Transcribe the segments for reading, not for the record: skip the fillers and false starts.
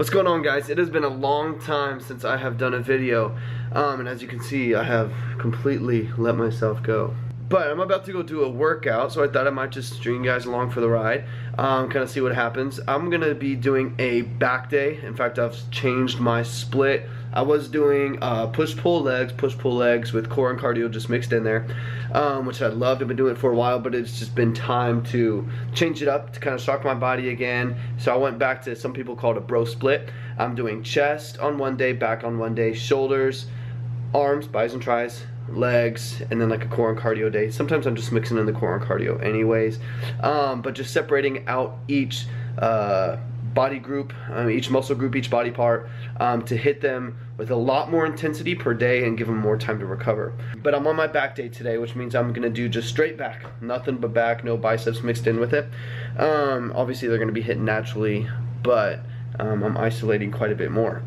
What's going on, guys? It has been a long time since I have done a video, and as you can see, I have completely let myself go. But I'm about to go do a workout, so I thought I might just string you guys along for the ride, kind of see what happens. I'm gonna be doing a back day. In fact, I've changed my split. I was doing push-pull legs with core and cardio just mixed in there, which I loved. I've been doing it for a while, but it's just been time to change it up to kind of shock my body again. So I went back to, some people call it a bro split. I'm doing chest on one day, back on one day, shoulders, arms, bis and tris, legs, and then like a core and cardio day. Sometimes I'm just mixing in the core and cardio anyways, but just separating out each body group, each muscle group, each body part, to hit them with a lot more intensity per day and give them more time to recover. But I'm on my back day today, which means I'm gonna do just straight back, nothing but back, no biceps mixed in with it. Obviously they're gonna be hitting naturally, but I'm isolating quite a bit more.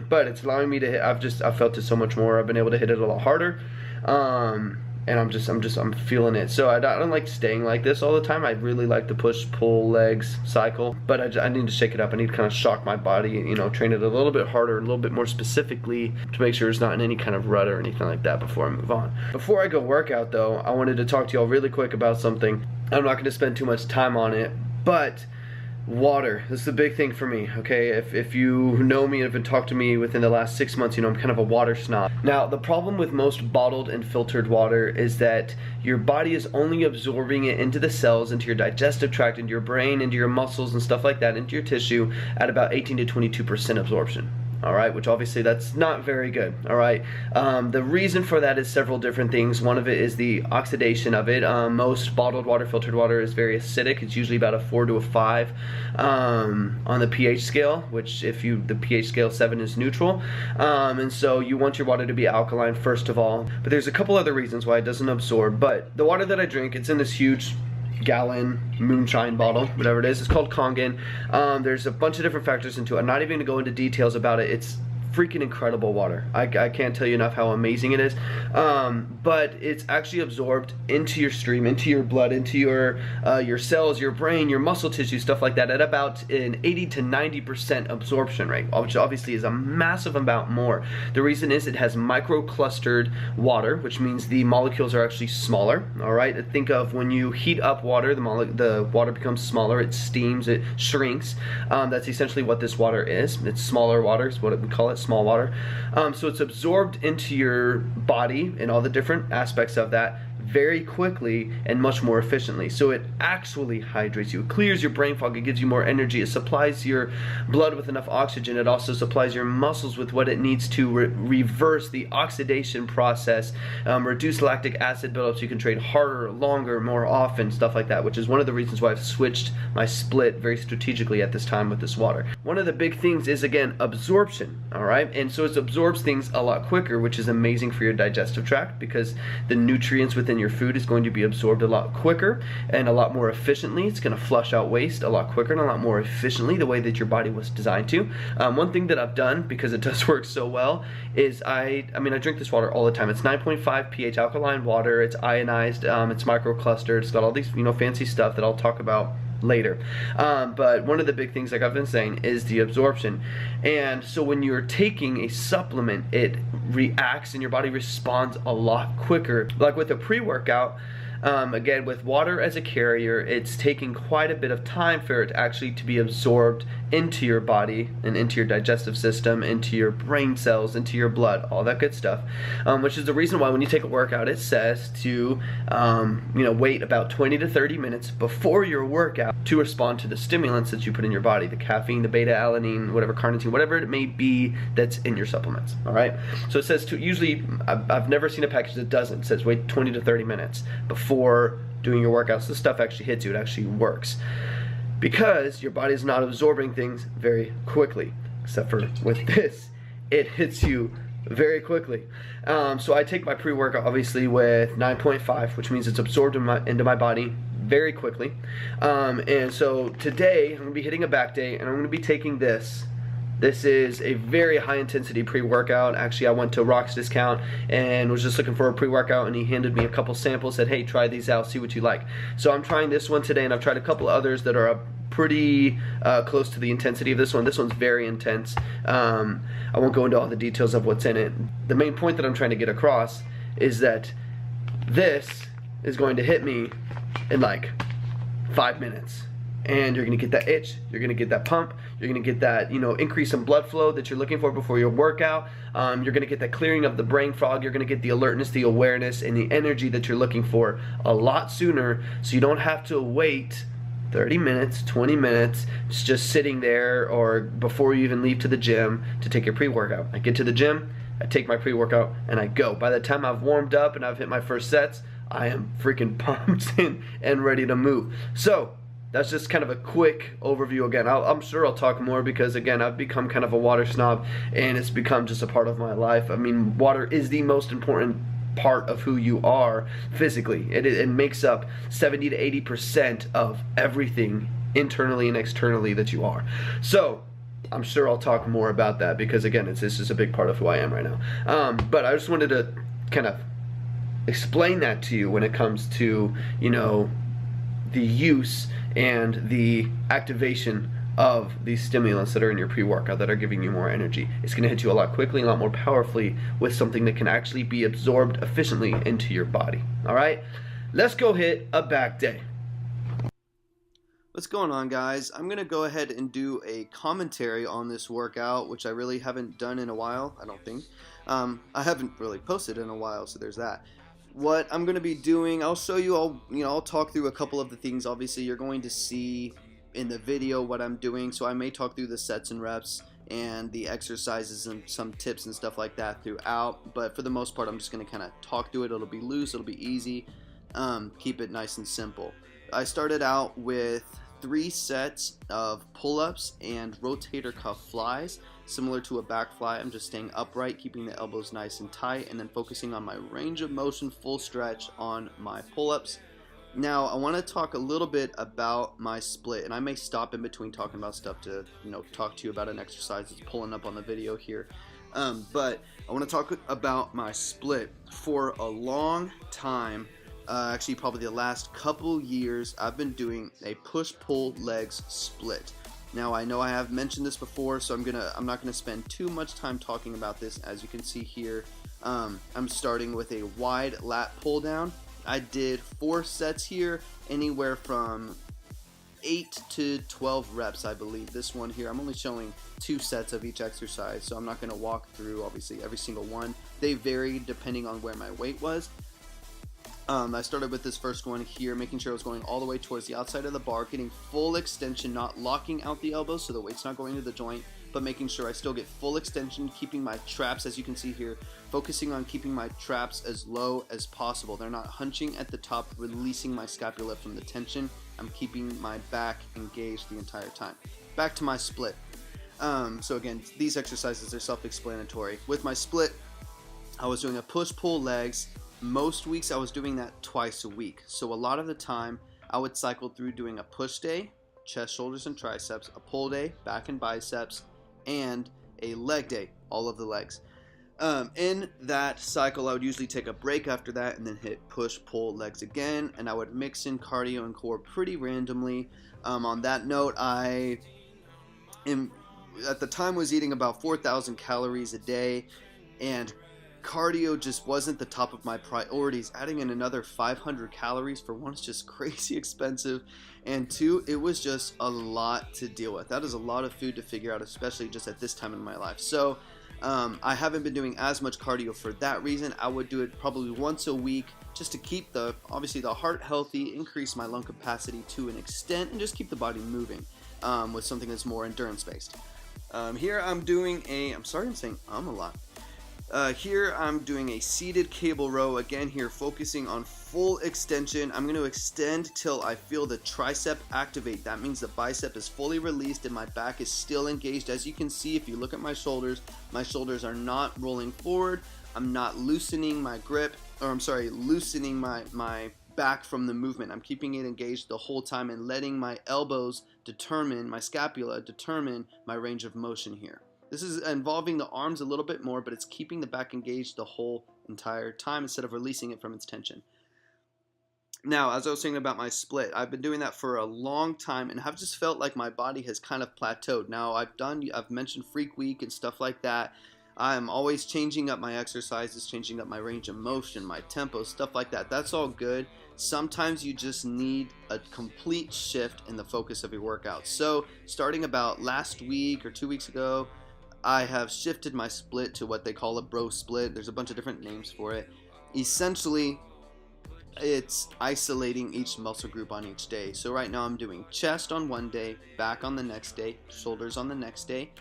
But it's allowing me to hit. I've felt it so much more. I've been able to hit it a lot harder, and I'm feeling it. So I don't like staying like this all the time. I really like the push-pull legs cycle, but I need to shake it up. I need to kind of shock my body, you know, train it a little bit harder, a little bit more specifically to make sure it's not in any kind of rut or anything like that before I move on. Before I go work out though, I wanted to talk to y'all really quick about something. I'm not going to spend too much time on it, but water. This is the big thing for me, okay? If you know me and have been talking to me within the last 6 months, you know I'm kind of a water snob. Now, the problem with most bottled and filtered water is that your body is only absorbing it into the cells, into your digestive tract, into your brain, into your muscles and stuff like that, into your tissue at about 18 to 22% absorption. Alright, which obviously that's not very good. Alright, the reason for that is several different things. One of it is the oxidation of it. Most bottled water, filtered water is very acidic. It's usually about a 4 to a 5 on the pH scale, which the pH scale 7 is neutral. And so you want your water to be alkaline first of all. But there's a couple other reasons why it doesn't absorb. But the water that I drink, it's in this huge gallon moonshine bottle, whatever it is. It's called Kangen. There's a bunch of different factors into it. I'm not even going to go into details about it. It's freaking incredible water. I can't tell you enough how amazing it is. But it's actually absorbed into your stream, into your blood, into your cells, your brain, your muscle tissue, stuff like that, at about an 80 to 90% absorption rate, which obviously is a massive amount more. The reason is it has microclustered water, which means the molecules are actually smaller. All right, think of when you heat up water, the water becomes smaller, it steams, it shrinks. That's essentially what this water is. It's smaller water is what we call it, small water. So it's absorbed into your body and all the different aspects of that very quickly and much more efficiently. So it actually hydrates you. It clears your brain fog. It gives you more energy. It supplies your blood with enough oxygen. It also supplies your muscles with what it needs to reverse the oxidation process, reduce lactic acid buildup so you can train harder, longer, more often, stuff like that, which is one of the reasons why I've switched my split very strategically at this time with this water. One of the big things is, again, absorption, all right? And so it absorbs things a lot quicker, which is amazing for your digestive tract because the nutrients within your food is going to be absorbed a lot quicker and a lot more efficiently. It's going to flush out waste a lot quicker and a lot more efficiently, the way that your body was designed to. One thing that I've done, because it does work so well, is I drink this water all the time. It's 9.5 pH alkaline water. It's ionized. It's microclustered. It's got all these fancy stuff that I'll talk about later. But one of the big things, like I've been saying, is the absorption. And so when you're taking a supplement, it reacts and your body responds a lot quicker. Like with a pre-workout, again, with water as a carrier, it's taking quite a bit of time for it actually to be absorbed into your body and into your digestive system, into your brain cells, into your blood, all that good stuff, which is the reason why when you take a workout, it says to wait about 20 to 30 minutes before your workout to respond to the stimulants that you put in your body, the caffeine, the beta-alanine, whatever, carnitine, whatever it may be that's in your supplements. All right, so it says to, usually I've never seen a package that doesn't. It says wait 20 to 30 minutes before doing your workouts. This stuff actually hits you. It actually works because your body is not absorbing things very quickly, except for with this, it hits you very quickly. So I take my pre-workout obviously with 9.5, which means it's absorbed into my body very quickly. And so today I'm going to be hitting a back day, and I'm going to be taking this This is a very high intensity pre-workout. Actually, I went to Rock's Discount and was just looking for a pre-workout, and he handed me a couple samples, said, hey, try these out, see what you like. So I'm trying this one today, and I've tried a couple others that are pretty close to the intensity of this one. This one's very intense. I won't go into all the details of what's in it. The main point that I'm trying to get across is that this is going to hit me in like 5 minutes. And you're going to get that itch, you're going to get that pump, you're going to get that, increase in blood flow that you're looking for before your workout. You're going to get that clearing of the brain fog, you're going to get the alertness, the awareness, and the energy that you're looking for a lot sooner, so you don't have to wait 30 minutes, 20 minutes, just sitting there or before you even leave to the gym to take your pre-workout. I get to the gym, I take my pre-workout, and I go. By the time I've warmed up and I've hit my first sets, I am freaking pumped and ready to move. So that's just kind of a quick overview. Again, I'm sure I'll talk more because, again, I've become kind of a water snob and it's become just a part of my life. I mean, water is the most important part of who you are physically. It makes up 70 to 80% of everything internally and externally that you are. So I'm sure I'll talk more about that because, again, this is a big part of who I am right now. But I just wanted to kind of explain that to you when it comes to, the use and the activation of these stimulants that are in your pre-workout that are giving you more energy. It's going to hit you a lot quickly, a lot more powerfully with something that can actually be absorbed efficiently into your body. All right, let's go hit a back day. What's going on, guys? I'm going to go ahead and do a commentary on this workout, which I really haven't done in a while, I don't think. I haven't really posted in a while, so there's that. What I'm going to be doing, I'll show you, I'll talk through a couple of the things. Obviously, you're going to see in the video what I'm doing, so I may talk through the sets and reps and the exercises and some tips and stuff like that throughout, but for the most part, I'm just going to kind of talk through it. It'll be loose, it'll be easy, keep it nice and simple. I started out with 3 sets of pull-ups and rotator cuff flies. Similar to a back fly, I'm just staying upright, keeping the elbows nice and tight, and then focusing on my range of motion full stretch on my pull-ups. Now, I want to talk a little bit about my split, and I may stop in between talking about stuff to, talk to you about an exercise that's pulling up on the video here. But I want to talk about my split. For a long time, actually probably the last couple years, I've been doing a push-pull legs split. Now, I know I have mentioned this before, so I'm not gonna spend too much time talking about this. As you can see here, I'm starting with a wide lat pull down. I did 4 sets here, anywhere from 8 to 12 reps, I believe. This one here, I'm only showing 2 sets of each exercise, so I'm not gonna walk through, obviously, every single one. They vary depending on where my weight was. I started with this first one here, making sure I was going all the way towards the outside of the bar, getting full extension, not locking out the elbows so the weight's not going to the joint, but making sure I still get full extension, keeping my traps, as you can see here, focusing on keeping my traps as low as possible. They're not hunching at the top, releasing my scapula from the tension. I'm keeping my back engaged the entire time. Back to my split. So again, these exercises are self-explanatory. With my split, I was doing a push-pull legs. Most weeks I was doing that twice a week. So a lot of the time I would cycle through doing a push day, chest, shoulders, and triceps, a pull day, back and biceps, and a leg day, all of the legs. In that cycle, I would usually take a break after that and then hit push, pull, legs again, and I would mix in cardio and core pretty randomly. On that note, I at the time was eating about 4,000 calories a day, and cardio just wasn't the top of my priorities. Adding in another 500 calories, for one, is just crazy expensive, and 2, it was just a lot to deal with. That is a lot of food to figure out, especially just at this time in my life. So I haven't been doing as much cardio for that reason. I would do it probably once a week just to keep obviously the heart healthy, increase my lung capacity to an extent, and just keep the body moving with something that's more endurance based. Here I'm doing I'm saying a lot. Here I'm doing a seated cable row, again here focusing on full extension. I'm going to extend till I feel the tricep activate. That means the bicep is fully released and my back is still engaged. As you can see, if you look at my shoulders are not rolling forward. I'm not loosening my grip, or I'm sorry, loosening my back from the movement. I'm keeping it engaged the whole time and letting my elbows determine, my scapula determine my range of motion here. This is involving the arms a little bit more, but it's keeping the back engaged the whole entire time instead of releasing it from its tension. Now, as I was saying about my split, I've been doing that for a long time and I've just felt like my body has kind of plateaued. Now, I've mentioned Freak Week and stuff like that. I'm always changing up my exercises, changing up my range of motion, my tempo, stuff like that. That's all good. Sometimes you just need a complete shift in the focus of your workout. So, starting about last week or 2 weeks ago, I have shifted my split to what they call a bro split. There's a bunch of different names for it. Essentially, it's isolating each muscle group on each day. So right now I'm doing chest on one day, back on the next day, shoulders on the next day,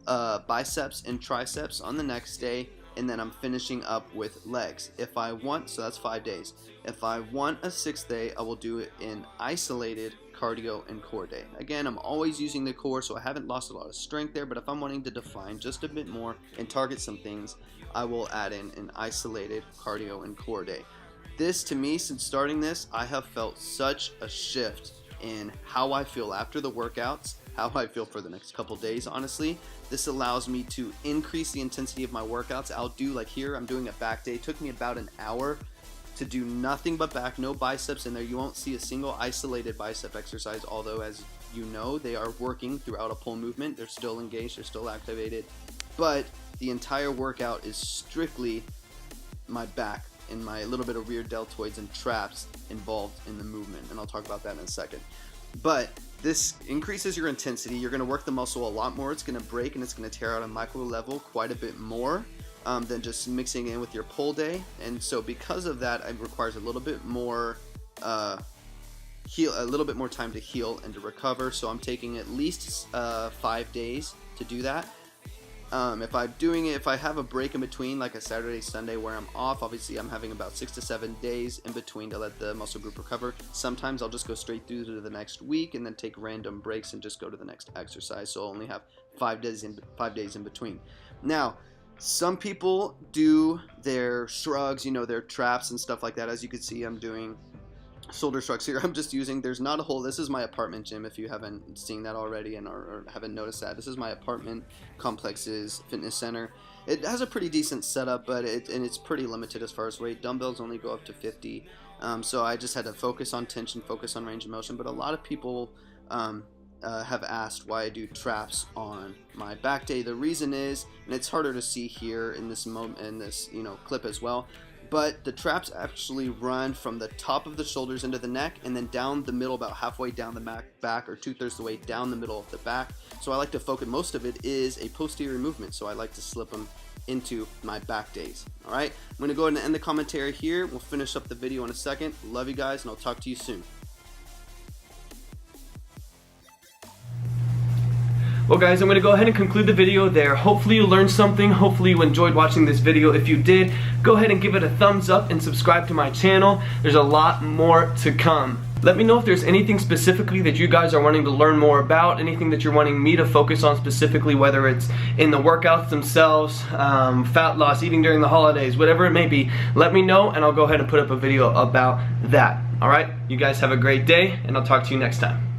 biceps and triceps on the next day, and then I'm finishing up with legs. If I want, so that's 5 days. If I want a 6th day, I will do it in isolated cardio and core day. Again, I'm always using the core, so I haven't lost a lot of strength there, but if I'm wanting to define just a bit more and target some things, I will add in an isolated cardio and core day. This, to me, since starting this, I have felt such a shift in how I feel after the workouts, how I feel for the next couple days, honestly. This allows me to increase the intensity of my workouts. I'll do, like here, I'm doing a back day. It took me about an hour to do nothing but back, no biceps in there. You won't see a single isolated bicep exercise, although as you know, they are working throughout a pull movement. They're still engaged, they're still activated, but the entire workout is strictly my back and my little bit of rear deltoids and traps involved in the movement, and I'll talk about that in a second. But this increases your intensity. You're going to work the muscle a lot more. It's going to break and it's going to tear out on micro level quite a bit more than just mixing in with your pull day. And so because of that, it requires a little bit more time to heal and to recover. So I'm taking at least 5 days to do that. If I have a break in between, like a Saturday, Sunday where I'm off, obviously I'm having about 6 to 7 days in between to let the muscle group recover. Sometimes I'll just go straight through to the next week and then take random breaks and just go to the next exercise. So I'll only have 5 days in between. Now, some people do their shrugs, their traps and stuff like that. As you can see, I'm doing shoulder shrugs here. I'm just using, there's not a whole, this is my apartment gym if you haven't seen that already or haven't noticed that. This is my apartment complex's fitness center. It has a pretty decent setup, but it's pretty limited as far as weight. Dumbbells only go up to 50. So I just had to focus on tension, focus on range of motion. But a lot of people have asked why I do traps on my back day. The reason is, and it's harder to see here in this clip as well, but the traps actually run from the top of the shoulders into the neck and then down the middle, about halfway down the back or 2/3 the way down the middle of the back. So I like to focus, most of it is a posterior movement, so I like to slip them into my back days. All right, I'm going to go ahead and end the commentary here. We'll finish up the video in a second. Love you guys, and I'll talk to you soon. Well guys, I'm going to go ahead and conclude the video there. Hopefully you learned something. Hopefully you enjoyed watching this video. If you did, go ahead and give it a thumbs up and subscribe to my channel. There's a lot more to come. Let me know if there's anything specifically that you guys are wanting to learn more about, anything that you're wanting me to focus on specifically, whether it's in the workouts themselves, fat loss, eating during the holidays, whatever it may be. Let me know and I'll go ahead and put up a video about that. Alright, you guys have a great day and I'll talk to you next time.